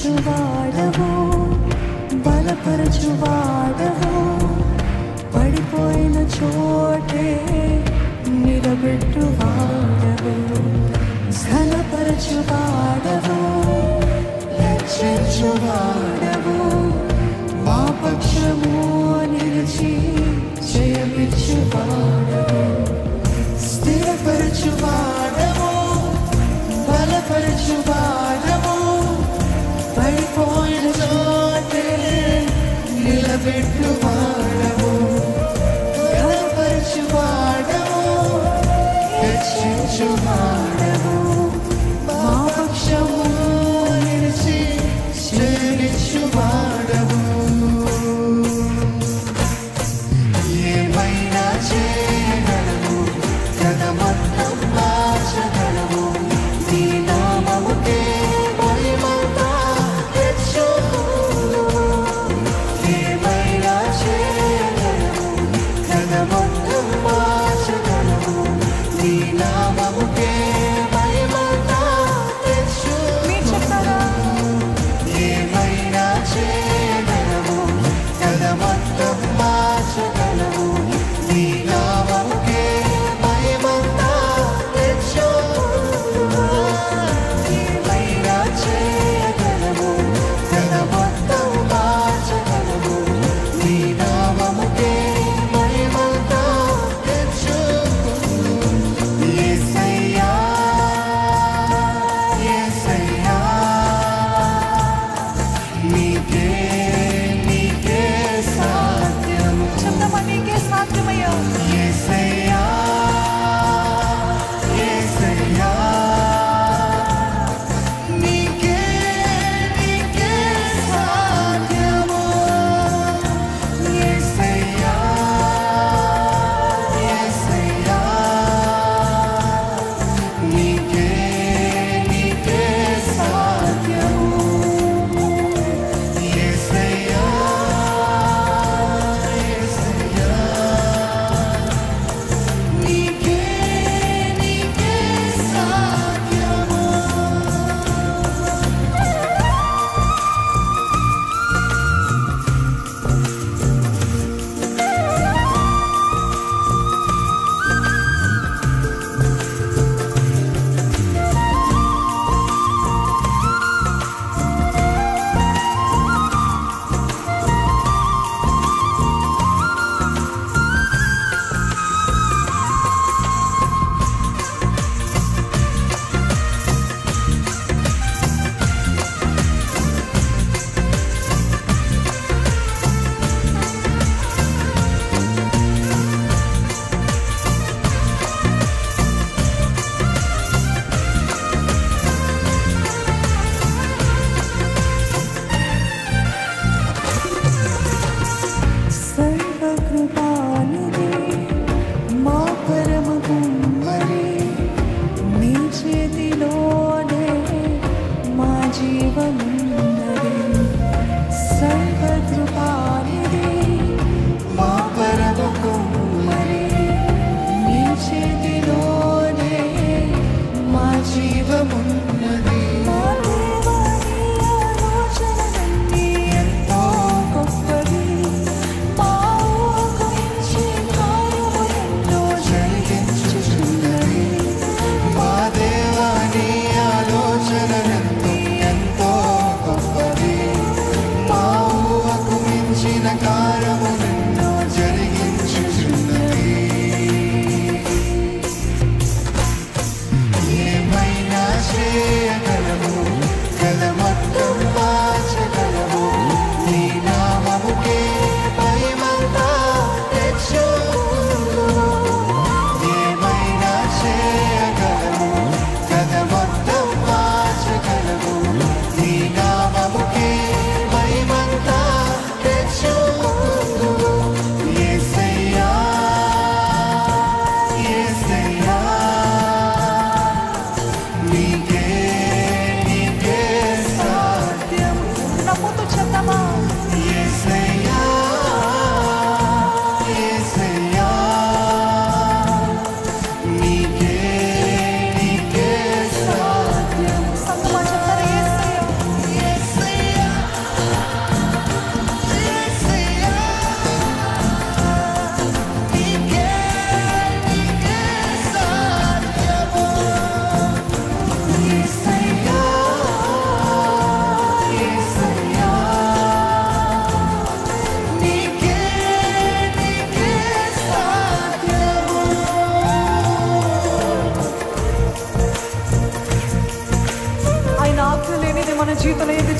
రక్షించువాడవు, బలపరచువాడవు, పడిపోయిన చోటే నిలబెట్టువాడవు, ఘనపరచువాడవు, హెచ్చించువాడవు, మా పక్షము నిలిచి జయమిచ్చువాడవు, స్థిరపరచువాడవు, బలపరచువాడవు, పడిపోయిన చోటే నిలబెట్టువాడవు, ఘనపరచువాడవు, హెచ్చించువాడవు, మా పక్షము నిలిచి జయమిచ్చువాడవు. ఏమైనా చేయగలవు, జగమంతం మార్చగలవు, నీ నామముకే మహిమంతా తెచ్చుకొను. ఏమైనా చేయగలవు, జగమంతం మార్చగలవు, నీ నామముకే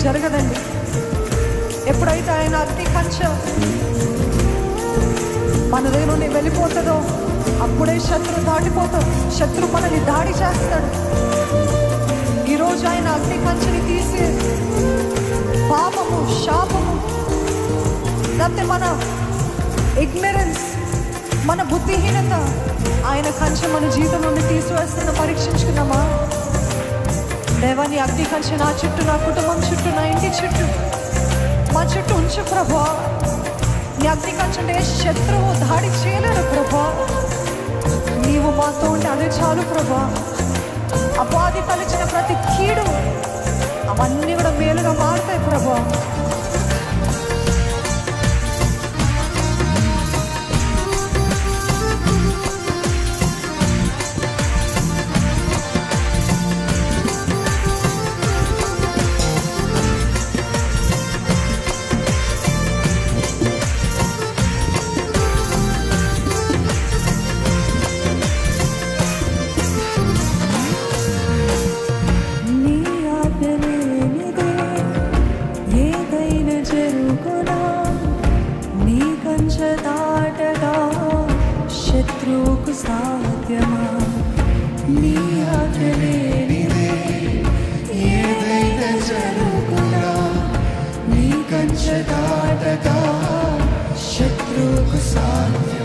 జరగదండి. ఎప్పుడైతే ఆయన అగ్ని కంచె మన దగ్గర నుండి వెళ్ళిపోతుందో అప్పుడే శత్రు దాటిపోతాడు. శత్రు మనల్ని దాడి చేస్తాడు. ఈరోజు ఆయన అగ్ని కంచెని తీసి పాపము, శాపము, లేకపోతే మన ఇగ్నరెన్స్, మన బుద్ధిహీనత ఆయన కంచె మన జీవితం నుండి తీసివేస్తున్న పరీక్షించుకున్నామా? దేవాన్ని అగ్ని కంచె నా చుట్టూ, నా కుటుంబం చుట్టూ, నా ఇంటి చుట్టూ, మా చుట్టూ ఉంచు ప్రభా. నీ అగ్ని కంచె శత్రువు దాడి చేయలేడు ప్రభా. నీవు మాతో ఉంటే అదే చాలు ప్రభా. అపాధి తలిచిన ప్రతి కీడు అవన్నీ కూడా మేలుగా మారుతాయి ప్రభా. శత్రువుకు సాధ్యమా? నీ ఆజ్ఞలేనిదే ఏదైనా జరుగునా? నీ కంచె దాటగా శత్రువుకు సాధ్యమా?